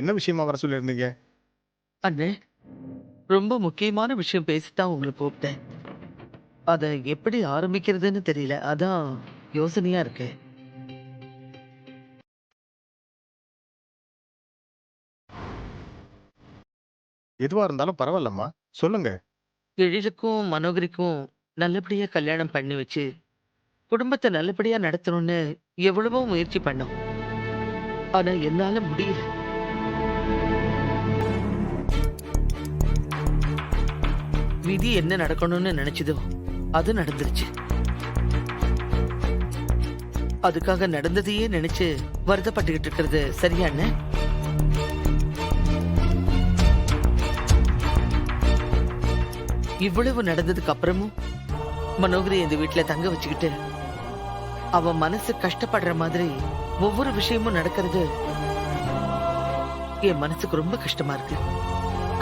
என்ன விஷயமா வர சொல்லியிருந்தீங்க? அண்ணே, ரொம்ப முக்கியமான விஷயம் பேசித்தான் உங்களை கூப்பிட்டேன். அத எப்படி ஆரம்பிக்கிறதுன்னு தெரியல. அதான் யோசனையா இருக்கு. எதுவா இருந்தாலும் பரவாயில்லம்மா. சொல்லுங்க. எழிலுக்கும் மனோகரிக்கும் நல்லபடியா கல்யாணம் பண்ணி வச்சு, குடும்பத்த நல்லபடியா நடத்தணும்னு எவ்வளவோ முயற்சி பண்ணோம். ஆனா என்னால முடியல. விதி என்ன நடக்கணும்னு நினைச்சதோ அது நடந்துருச்சு. அதுக்காக நடந்ததையே நினைச்சு வருத்தப்பட்டுக்கிட்டு இருக்கிறது சரியா அண்ணே? இவ்வளவு நடந்ததுக்கு அப்புறமும் மனோகரி இந்த வீட்டுல தங்க வச்சுக்கிட்டு அவ மனசு கஷ்டப்படுற மாதிரி ஒவ்வொரு விஷயமும் நடக்கிறது என் மனசுக்கு ரொம்ப கஷ்டமா இருக்கு.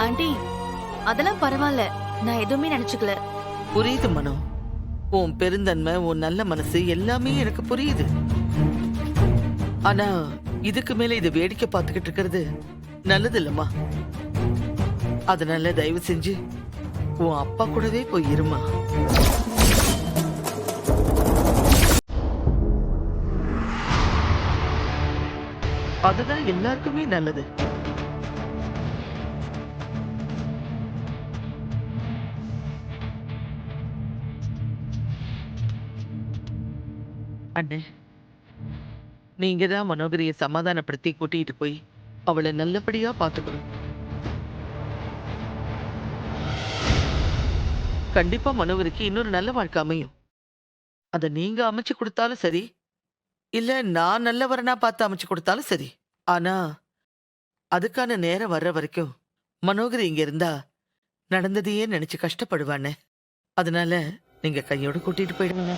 ஆண்டி, அதெல்லாம் பரவாயில்ல. நான் எதுவுமே நினைச்சுக்கல. புரியுது மனோ, உன் பெருந்தன்மை, உன் நல்ல மனசு எல்லாமே எனக்கு புரியுது. ஆனா இதுக்கு மேல இதை வேடிக்கை பார்த்துக்கிட்டு இருக்கிறது நல்லது இல்லம்மா. அதனால தயவு செஞ்சு உன் அப்பா கூடவே போய் இருமா. அதுதான் எல்லாருக்குமே நல்லது. அண்ணே, நீங்க தான் மனோகரியை சமாதானப்படுத்தி கூட்டிட்டு போய் அவளை நல்லபடியா பாத்துக்கணும். கண்டிப்பா மனோகரிக்கு இன்னொரு நல்ல வாழ்க்கை அமையும். அத நீங்க அமைச்சு கொடுத்தாலும் சரி, இல்ல நான் நல்லவரனா பார்த்து அமைச்சு கொடுத்தாலும் சரி. ஆனா அதுக்கான நேரம் வர்ற வரைக்கும் மனோகரி இங்க இருந்தா நடந்ததையே நினைச்சு கஷ்டப்படுவானே. அதனால நீங்க கையோட கூட்டிட்டு போயிடுங்க.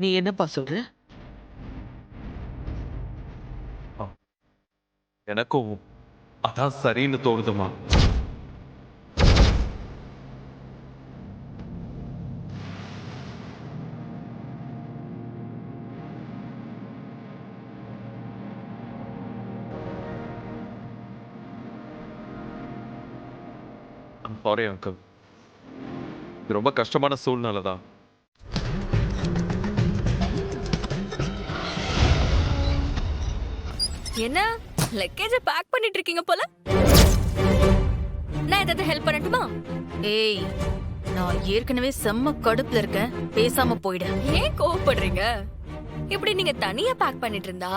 நீ என்னப்பா சொல்ற? எனக்கும் அதான் சரின்னு தோணுதுமா. சாரி அங்கிள், இது ரொம்ப கஷ்டமான சூழ்நிலை தான். என்ன லக்கேஜ பேக் பண்ணிட்டு இருக்கீங்க போல? நான் ஏதாவது ஹெல்ப் பண்ணட்டுமா? ஏய், நான் ஏற்கனவே செம்ம கடுப்புல இருக்கேன். பேசாம போயிடு. ஏன் கோவப்படுறீங்க? இப்படி நீங்க தனியா பேக் பண்ணிட்டு இருந்தா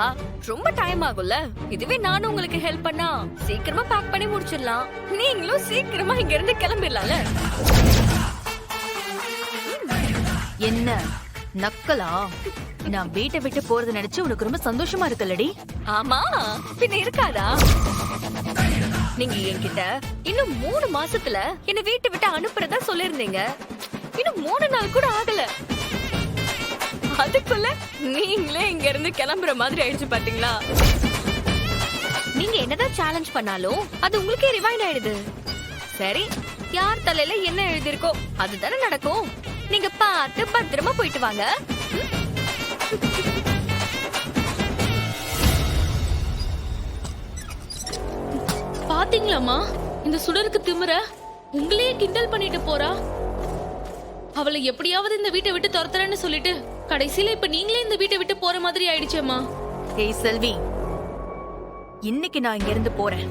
ரொம்ப டைம் ஆகும்ல. இதுவே நானும் உங்களுக்கு ஹெல்ப் பண்ணா சீக்கிரமா பேக் பண்ணி முடிச்சிடலாம். நீங்களும் சீக்கிரமா இங்க இருந்து கிளம்பிடலாம்ல. என்ன நக்கலா? நான் வீட்டை விட்டு போறது நினைச்சு உனக்கு ரொம்ப சந்தோஷமா இருக்குல்லடி? ஆமா, பின்ன இருக்காதா? நீங்க என்கிட்ட இன்னும் 3 மாசத்துல என்ன வீட்டை விட்டு அனுப்புறதா சொல்லிருந்தீங்க. இன்னும் 3 நாள் கூட ஆகல. அதுக்குள்ள நீங்களே இங்க இருந்து கிளம்புற மாதிரி ஆயிடுச்சு பாத்தீங்களா? நீங்க என்னதான் சேலஞ்ச் பண்ணாலும் அது உங்களுக்கே ரிவைண்ட் ஆயிடுது. சரி, யார் தலையில என்ன எழுதிருக்கோ அதுதானே நடக்கும். நீங்க பார்த்து பத்திரமா போயிட்டு வாங்க. பாத்தீங்களாமா, இந்த சுடருக்கு திமிர உங்களையே கிண்டல் பண்ணிட்டு போறா. அவளை எப்படியாவது இந்த வீட்டை விட்டு துரத்துறேன்னு சொல்லிட்டு கடைசியில இப்ப நீங்களே இந்த வீட்டை விட்டு போற மாதிரி ஆயிடுச்சேம்மா. ஏய் செல்வி, இன்னைக்கு நான் இங்க இருந்து போறேன்.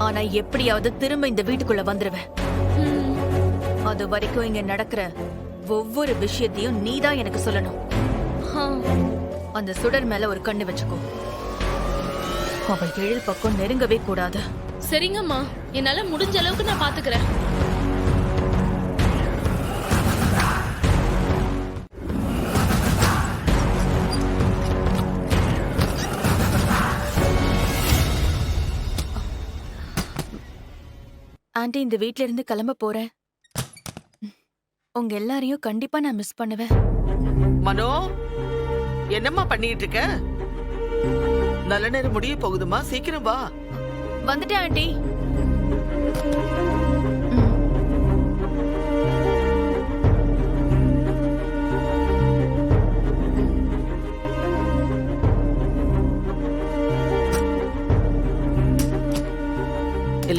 ஆனா எப்படியாவது திரும்ப இந்த வீட்டுக்குள்ள வந்துருவேன். அது வரைக்கும் இங்க நடக்கிற ஒவ்வொரு விஷயத்தையும் நீதான் எனக்கு சொல்லணும். அந்த சுடர் மேல ஒரு கண்ணு வச்சுக்கோ. அவள் எழில் பக்கம் நெருங்கவே கூடாது. சரிங்கம்மா, என்னால முடிஞ்ச அளவுக்கு நான் பாத்துக்கிறேன். ஆண்டி, இந்த வீட்ல இருந்து கிளம்ப போறேன். உங்க எல்லாரையும் கண்டிப்பா நான் மிஸ் பண்ணுவேன். மனோ, என்னம்மா பண்ணிட்டு இருக்க? நல்ல நேரம் முடிய போகுதுமா, சீக்கிரம் வா. வந்துட்டேன் ஆண்டி.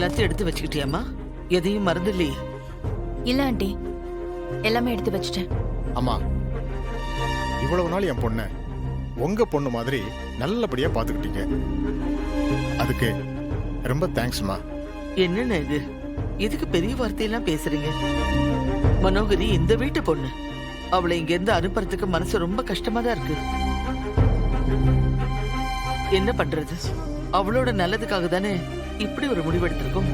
எல்லாத்தையும் எடுத்து வச்சுக்கிட்டியாம்மா? எதையும் மறந்து இல்லையே? இல்ல ஆண்டி, எல்லாமே எடுத்து வச்சிட்டேன். அம்மா, இவ்வளவு நாள் என் பொண்ண உங்க பொண்ணு மாதிரி நல்லபடியா பாத்துக்கிட்டீங்க. அதுக்கு ரொம்ப தேங்க்ஸ்மா. என்னென்ன இது? எதுக்கு பெரிய வார்த்தையெல்லாம் பேசுறீங்க? மனோகரி இந்த வீட்டு பொண்ணு. அவளை இங்க இருந்து அனுப்புறதுக்கு மனசு ரொம்ப கஷ்டமா தான் இருக்கு. என்ன பண்றது? அவளோட நல்லதுக்காக தானே இப்படி ஒரு முடிவெடுத்திருக்கோம்.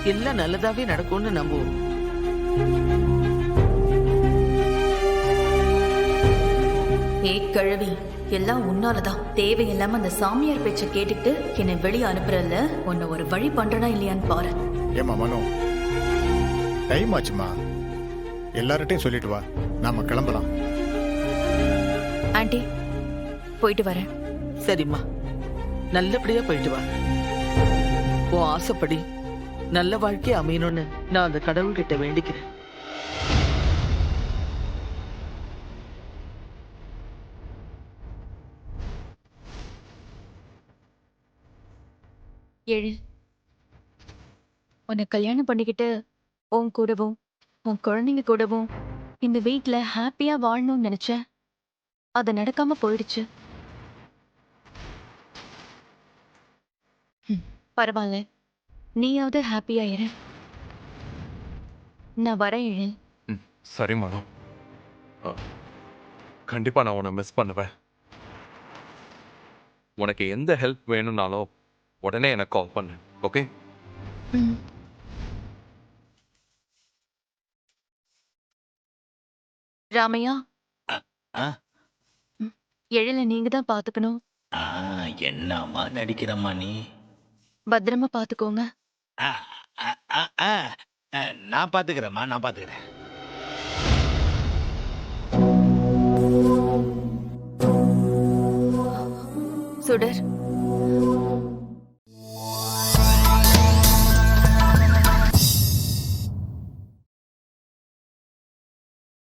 எல்லாம் நல்லதாவே நடக்கும்னு நம்புவோம். ஏய் கிழவி, எல்லாம் உன்னாலதான். தேவையில்லாம அந்த சாமியார் பேச்ச கேட்டுட்டு என்னை வெளியே அனுப்புறல்ல, உன்னை ஒரு வழி பண்றனா இல்லையான்னு பாரு. ஏமா மனோ, டைம் ஆச்சுமா. எல்லார்ட்டையும் சொல்லிட்டு வா, நாம கிளம்பலாம். ஆண்டி, போயிட்டு வரேன். சரிம்மா, நல்லபடியா போயிட்டு வா. உன் ஆசைப்படி நல்ல வாழ்க்கை அமையணும்னு நான் அந்த கடவுள்கிட்ட வேண்டிக்கிறேன். எழு. உன்னை கல்யாணம் பண்ணிக்கிட்டு உன் கூடவும் உன் குழந்தைங்க கூடவும் இந்த வீட்ல ஹாப்பியா வாழணும்னு நினைச்சேன். அது நடக்காம போயிடுச்சு. பரவாயில்ல, நீயாவது ஹாப்பியா இரு. நான் வரேன் எழு. சரி மனோ. கண்டிப்பா நான் உன்னை மிஸ் பண்ணுவேன். உனக்கு எந்த ஹெல்ப் வேணும்னாலும் உடனே எனக்கு கால் பண்ணு. ஓகே? ராமையா, ஆ எழில நீங்க தான் பாத்துக்கணும். ஆ என்னம்மா நடிக்கிறம்மா நீ? பத்திரமா பாத்துக்கோங்க. ஆ, ஆ, ஆ, ஆ, ஆ, நான் பாத்துக்கிறேம்மா, நான் பாத்துக்கிறேன். சுடர்,